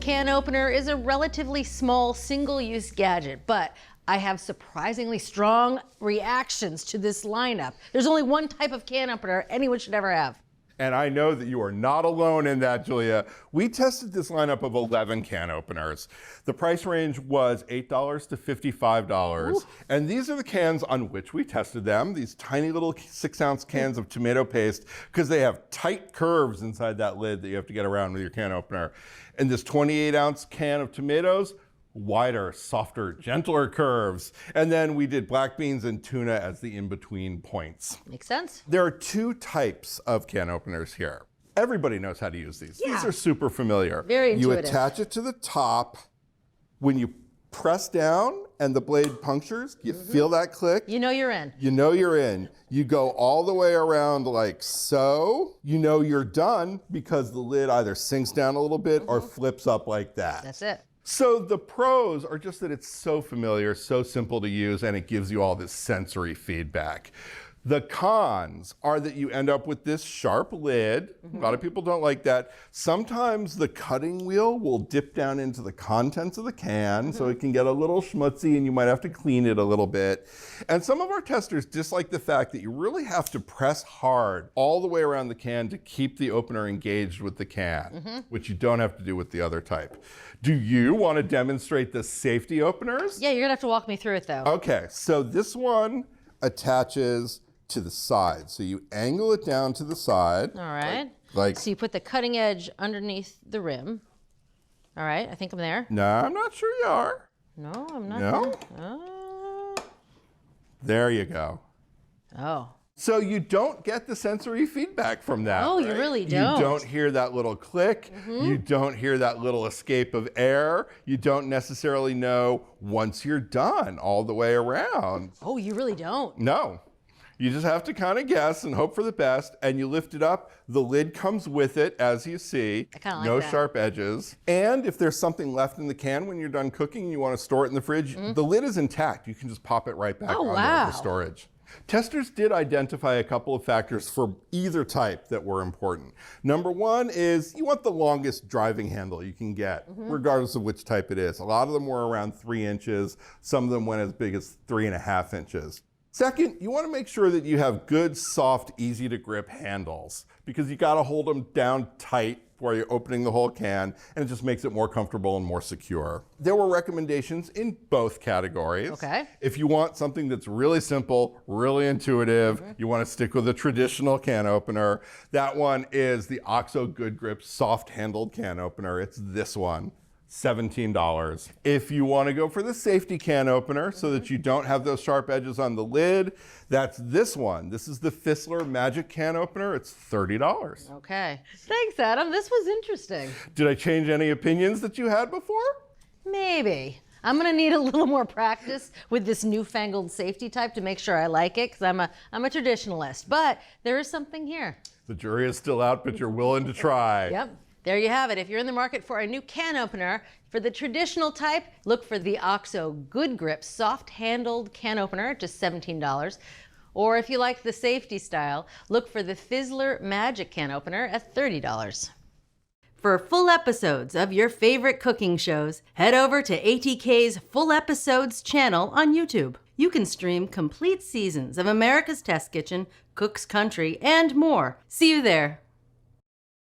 can opener is a relatively small single-use gadget, but I have surprisingly strong reactions to this lineup. There's only one type of can opener anyone should ever have. And I know that you are not alone in that, Julia. We tested this lineup of 11 can openers. The price range was $8 to $55. Ooh. And these are the cans on which we tested them, these tiny little 6-ounce cans of tomato paste, because they have tight curves inside that lid that you have to get around with your can opener. And this 28-ounce can of tomatoes, wider, softer, gentler curves. And then we did black beans and tuna as the in-between points. Makes sense. There are two types of can openers here. Everybody knows how to use these. Yeah. These are super familiar. Very intuitive. You attach it to the top. When you press down and the blade punctures, you feel that click. You know you're in. You know you're in. You go all the way around like so. You know you're done because the lid either sinks down a little bit or flips up like that. That's it. So the pros are just that it's so familiar, so simple to use, and it gives you all this sensory feedback. The cons are that you end up with this sharp lid. A lot of people don't like that. Sometimes the cutting wheel will dip down into the contents of the can, so it can get a little schmutzy and you might have to clean it a little bit. And some of our testers dislike the fact that you really have to press hard all the way around the can to keep the opener engaged with the can, which you don't have to do with the other type. Do you want to demonstrate the safety openers? Yeah, you're gonna have to walk me through it though. Okay, so this one attaches to the side. So you angle it down to the side. All right. Like so you put the cutting edge underneath the rim. All right, I think I'm there. No, I'm not sure you are. No, I'm not No? there. There you go. Oh. So you don't get the sensory feedback from that. Oh, you right? really don't. You don't hear that little click. You don't hear that little escape of air. You don't necessarily know once you're done all the way around. Oh, you really don't. No. You just have to kind of guess and hope for the best, and you lift it up. The lid comes with it, as you see. I kinda like no that. sharp edges. And if there's something left in the can when you're done cooking and you want to store it in the fridge, the lid is intact. You can just pop it right back on there for storage. Testers did identify a couple of factors for either type that were important. Number one is you want the longest driving handle you can get, regardless of which type it is. A lot of them were around 3 inches. Some of them went as big as 3.5 inches. Second, you want to make sure that you have good, soft, easy to grip handles because you got to hold them down tight while you're opening the whole can, and it just makes it more comfortable and more secure. There were recommendations in both categories. Okay. If you want something that's really simple, really intuitive, you want to stick with a traditional can opener, that one is the OXO Good Grip soft-handled can opener. It's this one. $17. If you want to go for the safety can opener so that you don't have those sharp edges on the lid, that's this one. This is the Fissler Magic Can Opener. It's $30. Okay. Thanks, Adam. This was interesting. Did I change any opinions that you had before? Maybe. I'm gonna need a little more practice with this newfangled safety type to make sure I like it, because I'm a traditionalist. But there is something here. The jury is still out, but you're willing to try. Yep. There you have it. If you're in the market for a new can opener, for the traditional type, look for the OXO Good Grip soft-handled can opener, just $17. Or if you like the safety style, look for the Fissler Magic Can Opener at $30. For full episodes of your favorite cooking shows, head over to ATK's Full Episodes channel on YouTube. You can stream complete seasons of America's Test Kitchen, Cook's Country, and more. See you there.